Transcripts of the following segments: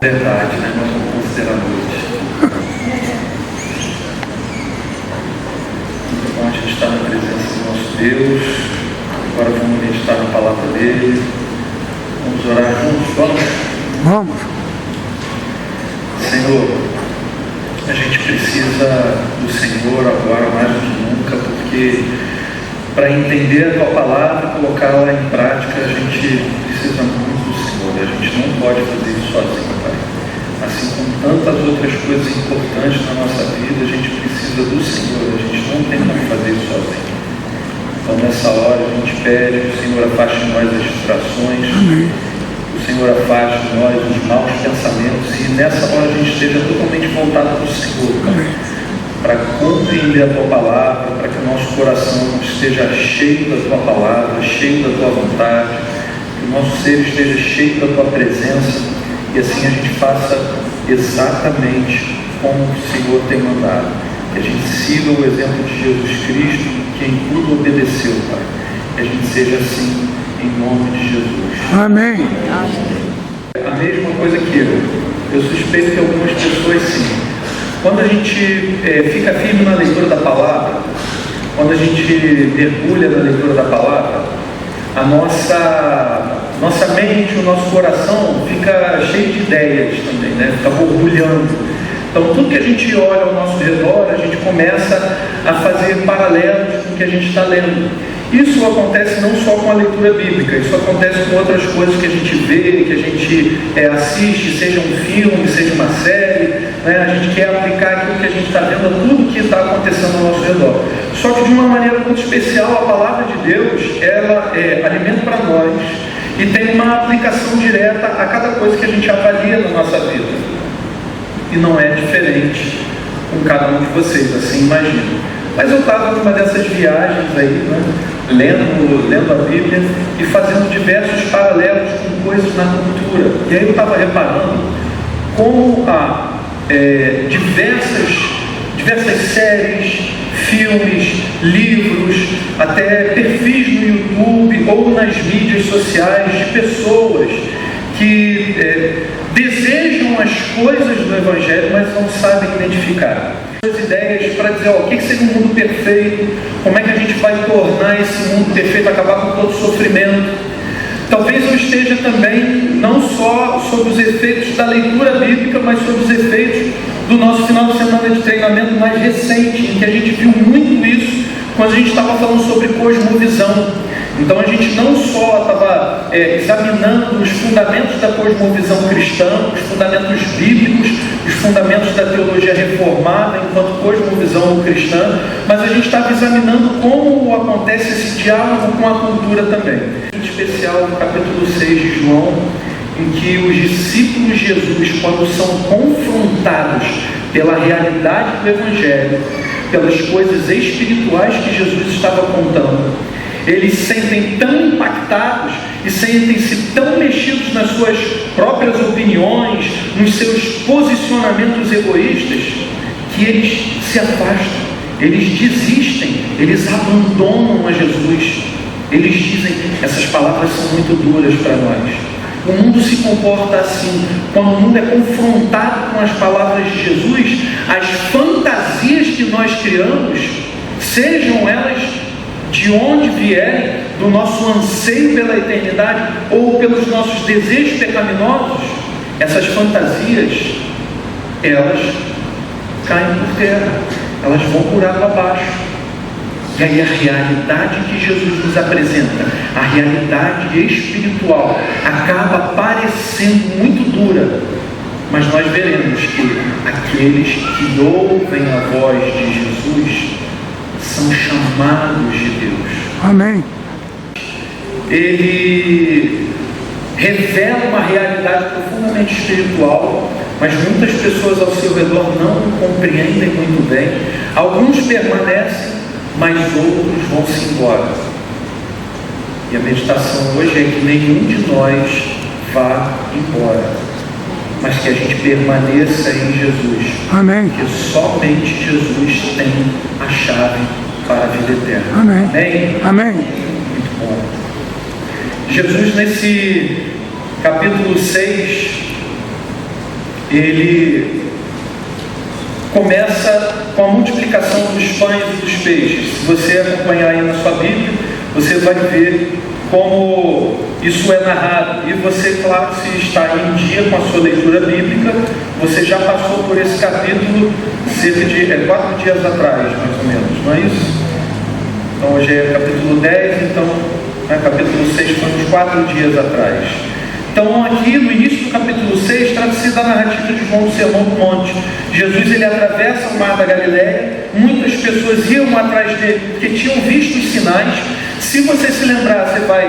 Verdade, né? Nós vamos considerar a noite. Muito bom a gente estar na presença do nosso Deus. Agora vamos meditar na palavra dele. Vamos orar juntos, vamos? Vamos. Senhor, a gente precisa do Senhor agora mais do que nunca, porque para entender a tua palavra e colocá-la em prática, a gente precisa muito do Senhor. A gente não pode fazer isso sozinho, Pai. Assim como tantas outras coisas importantes na nossa vida, a gente precisa do Senhor. A gente não tem como fazer isso sozinho. Então, nessa hora, a gente pede que o Senhor afaste de nós as distrações. Amém. O Senhor afaste de nós os maus pensamentos. E nessa hora a gente esteja totalmente voltado para o Senhor, Pai, para compreender a tua palavra, para que o nosso coração esteja cheio da tua palavra, cheio da tua vontade, que o nosso ser esteja cheio da tua presença, e assim a gente faça exatamente como o Senhor tem mandado. Que a gente siga o exemplo de Jesus Cristo, que em tudo obedeceu, Pai. Que a gente seja assim, em nome de Jesus. Amém. A mesma coisa que eu suspeito que algumas pessoas sim. Quando a gente fica firme na leitura da palavra, quando a gente mergulha na leitura da palavra, a nossa mente, o nosso coração fica cheio de ideias também, né? Fica borbulhando. Então tudo que a gente olha ao nosso redor, a gente começa a fazer paralelos com o que a gente está lendo. Isso acontece não só com a leitura bíblica, isso acontece com outras coisas que a gente vê, que a gente assiste, seja um filme, seja uma série, né? A gente quer aplicar aquilo que a gente está vendo a tudo que está acontecendo ao nosso redor. Só que de uma maneira muito especial, a palavra de Deus, ela é alimento para nós e tem uma aplicação direta a cada coisa que a gente avalia na nossa vida. E não é diferente com cada um de vocês, assim imagino. Mas eu estava numa dessas viagens aí, né, lendo a Bíblia e fazendo diversos paralelos com coisas na cultura. E aí eu estava reparando como há diversas séries, filmes, livros, até perfis no YouTube ou nas mídias sociais de pessoas que desejam as coisas do Evangelho, mas não sabem identificar. As ideias para dizer o que seria um mundo perfeito, como é que a gente vai tornar esse mundo perfeito, acabar com todo o sofrimento. Talvez eu esteja também não só sobre os efeitos da leitura bíblica, mas sobre os efeitos do nosso final de semana de treinamento mais recente, em que a gente viu muito isso quando a gente estava falando sobre cosmovisão. Então a gente não só estava examinando os fundamentos da cosmovisão cristã, os fundamentos bíblicos, os fundamentos da teologia reformada enquanto cosmovisão cristã, mas a gente estava examinando como acontece esse diálogo com a cultura também. Em especial no capítulo 6 de João, em que os discípulos de Jesus, quando são confrontados pela realidade do Evangelho, pelas coisas espirituais que Jesus estava contando, eles se sentem tão impactados e sentem-se tão mexidos nas suas próprias opiniões, nos seus posicionamentos egoístas, que eles se afastam, eles desistem, eles abandonam a Jesus. Eles dizem, essas palavras são muito duras para nós. O mundo se comporta assim. Quando o mundo é confrontado com as palavras de Jesus, as fantasias que nós criamos, sejam elas de onde vierem, do nosso anseio pela eternidade ou pelos nossos desejos pecaminosos, essas fantasias, elas caem por terra, elas vão por água abaixo. E aí a realidade que Jesus nos apresenta, a realidade espiritual, acaba parecendo muito dura, mas nós veremos que aqueles que ouvem a voz de Jesus são chamados de Deus. Amém. Ele revela uma realidade profundamente espiritual, mas muitas pessoas ao seu redor não compreendem muito bem. Alguns permanecem, mas outros vão se embora. E a meditação hoje é que nenhum de nós vá embora, mas que a gente permaneça em Jesus. Amém. Porque somente Jesus tem a chave para a vida eterna. Amém. Amém? Amém. Muito bom. Jesus, nesse capítulo 6, ele começa com a multiplicação dos pães e dos peixes. Se você acompanhar aí na sua Bíblia, você vai ver como isso é narrado. E você, claro, se está em dia com a sua leitura bíblica, você já passou por esse capítulo cerca de 4 dias atrás, mais ou menos, não é isso? Então hoje é capítulo 10, então capítulo 6 foi uns 4 dias atrás. Então aqui no início do capítulo 6 trata-se da narrativa de João do Sermão do Monte. Jesus ele atravessa o mar da Galileia, muitas pessoas iam atrás dele porque tinham visto os sinais. Se você se lembrar, você vai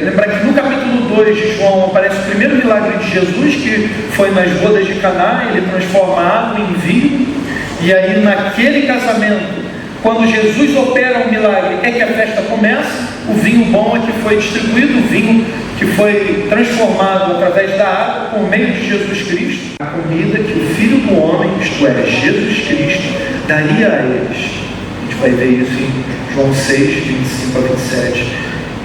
lembrar que no capítulo 2 de João aparece o primeiro milagre de Jesus, que foi nas bodas de Caná. Ele transforma água em vinho, e aí naquele casamento, quando Jesus opera um milagre, é que a festa começa. O vinho bom é que foi distribuído, o vinho que foi transformado através da água por meio de Jesus Cristo, a comida que o Filho do Homem, isto é, Jesus Cristo, daria a eles. A gente vai ver isso em João 6, 25 a 27.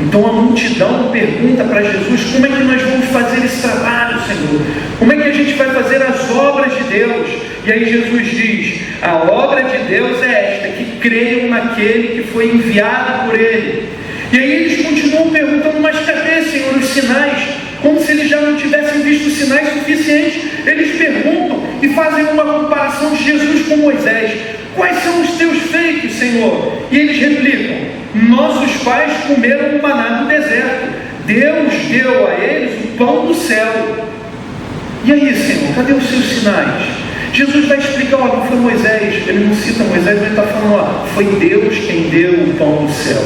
Então a multidão pergunta para Jesus: como é que nós vamos fazer esse trabalho, Senhor? Como é que a gente vai fazer as obras de Deus? E aí Jesus diz: a obra de Deus é esta, que creiam naquele que foi enviado por Ele. E aí eles continuam perguntando: mas cadê, Senhor, os sinais? Como se eles já não tivessem visto sinais suficientes. Eles perguntam e fazem uma comparação de Jesus com Moisés: quais são os teus feitos, Senhor? E eles replicam: nossos pais comeram o maná no deserto. Deus deu a eles o pão do céu. E aí, Senhor, cadê os seus sinais? Jesus vai explicar: ó, não foi Moisés. Ele não cita Moisés, mas ele está falando: ó, foi Deus quem deu o pão do céu.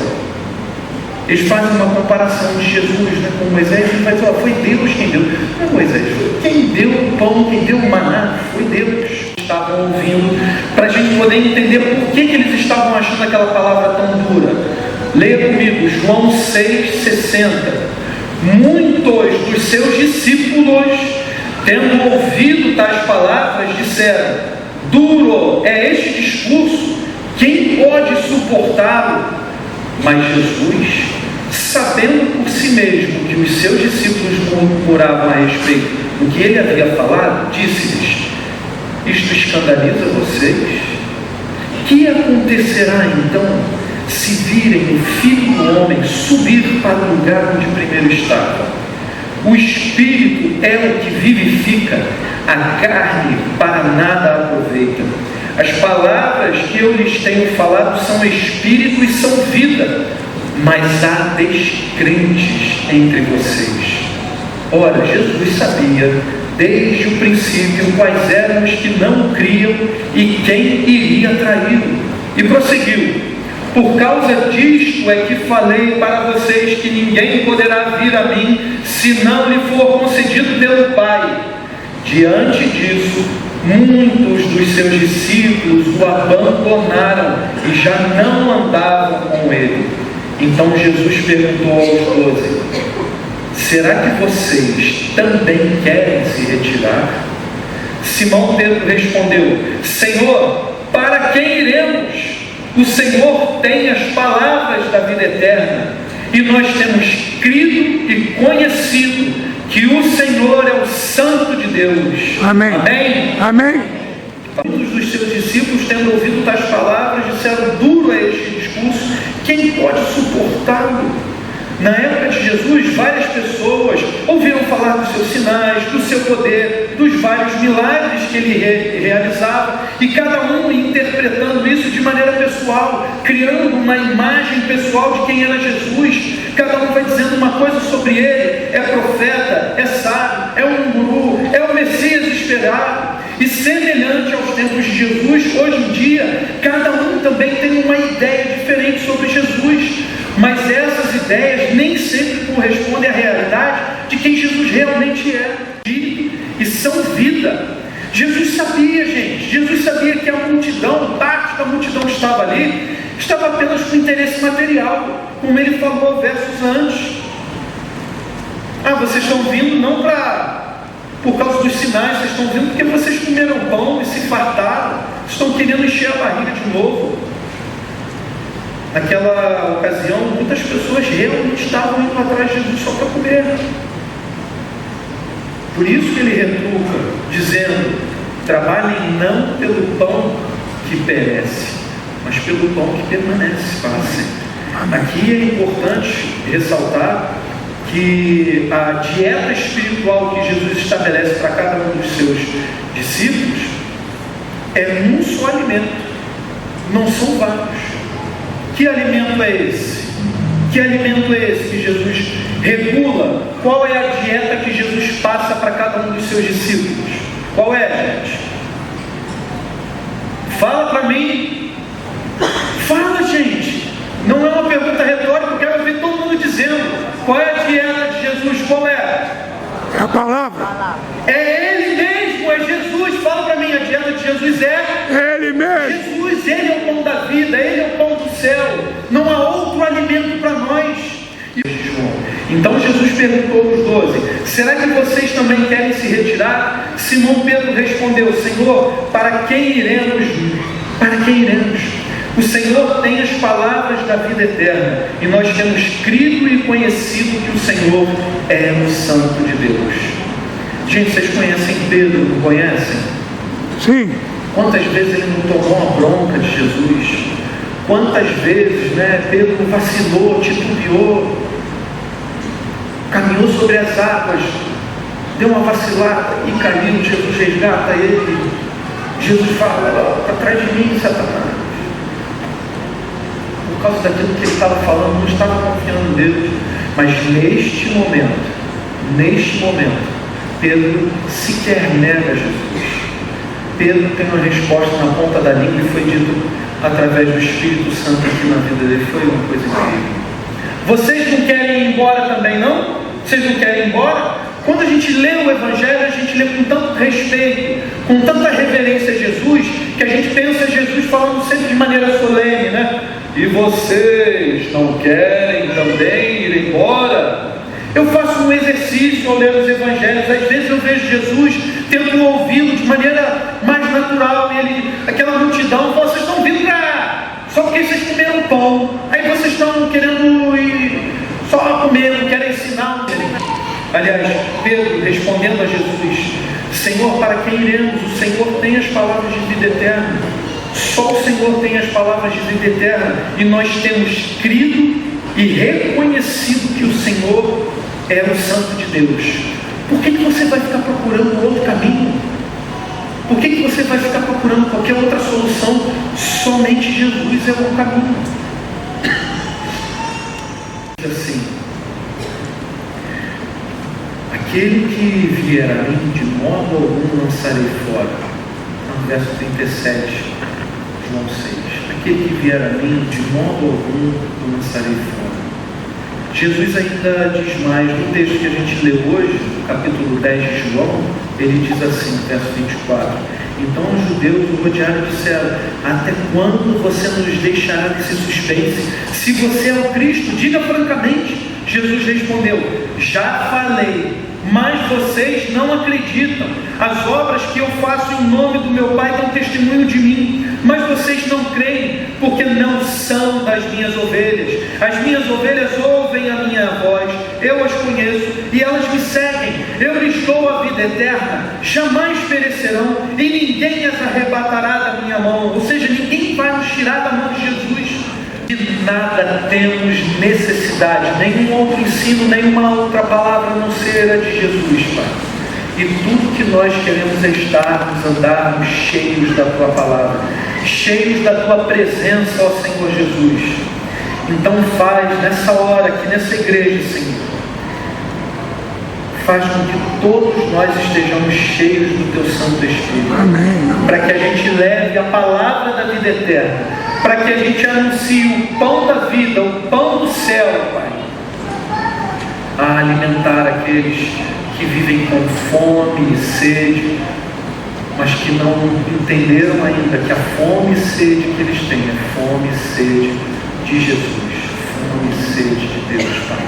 Eles fazem uma comparação de Jesus, né, com Moisés. Ele vai dizer: ó, foi Deus quem deu. Não é Moisés, foi quem deu o pão, quem deu o maná, foi Deus. Estavam ouvindo, para a gente poder entender por que eles estavam achando aquela palavra tão dura. Leia comigo João 6,60. Muitos dos seus discípulos, tendo ouvido tais palavras, disseram: duro é este discurso, quem pode suportá-lo? Mas Jesus, sabendo por si mesmo que os seus discípulos murmuravam a respeito do que ele havia falado, disse-lhes: isto escandaliza vocês? Que acontecerá então se virem o Filho do Homem subir para o lugar onde primeiro estava? O Espírito é o que vivifica, a carne para nada aproveita. As palavras que eu lhes tenho falado são Espírito e são vida, mas há descrentes entre vocês. Ora, Jesus sabia desde o princípio quais eram os que não criam e quem iria traí-lo. E prosseguiu: por causa disto é que falei para vocês que ninguém poderá vir a mim se não lhe for concedido pelo Pai. Diante disso, muitos dos seus discípulos o abandonaram e já não andavam com ele. Então Jesus perguntou aos 12: será que vocês também querem se retirar? Simão Pedro respondeu: Senhor, para quem iremos? O Senhor tem as palavras da vida eterna, e nós temos crido e conhecido que o Senhor é o Santo de Deus. Amém. Amém? Amém. Muitos dos seus discípulos, tendo ouvido tais palavras, disseram: duro é este discurso, quem pode suportá-lo? Na época de Jesus, várias pessoas ouviram falar dos seus sinais, do seu poder, dos vários milagres que ele realizava, e cada um interpretando isso de maneira pessoal, criando uma imagem pessoal de quem era Jesus. Cada um vai dizendo uma coisa sobre ele: é profeta, é sábio, é um guru, é o Messias esperado. E semelhante aos tempos de Jesus, hoje em dia, cada um também tem uma ideia diferente sobre Jesus, mas essas ideias nem sempre correspondem à realidade de quem Jesus realmente é. E são vida. Jesus sabia, gente, Jesus sabia que a multidão, parte da multidão que estava ali, estava apenas com interesse material, como ele falou versos antes. Vocês estão vindo não por causa dos sinais, vocês estão vindo porque vocês comeram pão e se fartaram, estão querendo encher a barriga de novo. Naquela ocasião, muitas pessoas realmente estavam indo atrás de Jesus só para comer. Por isso que ele retruca, dizendo: trabalhem não pelo pão que perece, mas pelo pão que permanece para sempre. Aqui é importante ressaltar que a dieta espiritual que Jesus estabelece para cada um dos seus discípulos é um só alimento, não são vários. Que alimento é esse? Que alimento é esse que Jesus regula? Qual é a dieta que Jesus passa para cada um dos seus discípulos? Qual é, gente? Fala para mim. Fala, gente. Não é uma pergunta retórica, eu quero ouvir todo mundo dizendo. Qual é a dieta de Jesus? Qual é? É a palavra. É Ele mesmo, é Jesus. Fala para mim, a dieta de Jesus é Ele mesmo. Jesus, Ele é o pão da vida, Ele é o pão do céu. Não há outro alimento para nós. Então Jesus perguntou aos 12: será que vocês também querem se retirar? Simão Pedro respondeu: Senhor, para quem iremos? Para quem iremos? O Senhor tem as palavras da vida eterna, e nós temos crido e conhecido que o Senhor é o Santo de Deus. Gente, vocês conhecem Pedro, não conhecem? Sim. Quantas vezes ele não tomou a bronca de Jesus? Quantas vezes, Pedro vacilou, titubeou, caminhou sobre as águas, deu uma vacilada e caiu. Jesus resgata ele. Jesus fala: para trás de mim, Satanás. Por causa daquilo que ele estava falando, não estava confiando em Deus. Mas neste momento, Pedro sequer nega Jesus. Pedro tem uma resposta na ponta da língua, e foi dito através do Espírito Santo aqui na vida dele. Foi uma coisa incrível. Vocês não querem ir embora também, não? Vocês não querem ir embora? Quando a gente lê o Evangelho, a gente lê com tanto respeito, com tanta reverência a Jesus, que a gente pensa Jesus falando sempre de maneira solene, E vocês não querem também ir embora? Eu faço um exercício ao ler os Evangelhos. Às vezes eu vejo Jesus, tento ouvi-lo de maneira mais natural, e aquela multidão fala: vocês estão vindo cá só porque vocês comeram pão, aí vocês estão querendo ir só comer, não querem ensinar. Aliás, Pedro respondendo a Jesus: Senhor, para quem iremos? O Senhor tem as palavras de vida eterna. Só o Senhor tem as palavras de vida eterna, e nós temos crido e reconhecido que o Senhor é o Santo de Deus. Por que você vai ficar procurando outro caminho? Por que você vai ficar procurando qualquer outra solução? Somente Jesus é o caminho. Assim: aquele que vier a mim, de modo algum lançarei fora. No verso 37, João 6. Aquele que vier a mim, de modo algum o lançarei fora. Jesus ainda diz mais no texto que a gente leu hoje, no capítulo 10 de João. Ele diz assim, no verso 24: então os judeus o rodearam e disseram: até quando você nos deixará nesse suspense? Se você é o Cristo, diga francamente. Jesus respondeu: já falei, mas vocês não acreditam. As obras que eu faço em nome do meu Pai dão testemunho de mim, mas vocês não creem, porque não são das minhas ovelhas. As minhas ovelhas ouvem a minha voz, eu as conheço e elas me seguem. Eu lhes dou a vida eterna, jamais perecerão, e ninguém as arrebatará da minha mão. Ou seja, ninguém vai nos tirar da mão de Jesus. De nada temos necessidade, nenhum outro ensino, nenhuma outra palavra a não ser a de Jesus, Pai. E tudo que nós queremos é estarmos, andarmos cheios da Tua palavra, cheios da Tua presença, ó Senhor Jesus. Então faz nessa hora, aqui nessa igreja, Senhor, faz com que todos nós estejamos cheios do Teu Santo Espírito. Amém. Para que a gente leve a palavra da vida eterna, para que a gente anuncie o pão da vida, o pão do céu, Pai, a alimentar aqueles que vivem com fome e sede, mas que não entenderam ainda que a fome e sede que eles têm é fome e sede de Jesus, fome e sede de Deus, Pai.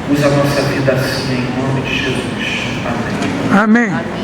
Usa a nossa vida assim, em nome de Jesus. Amém. Amém.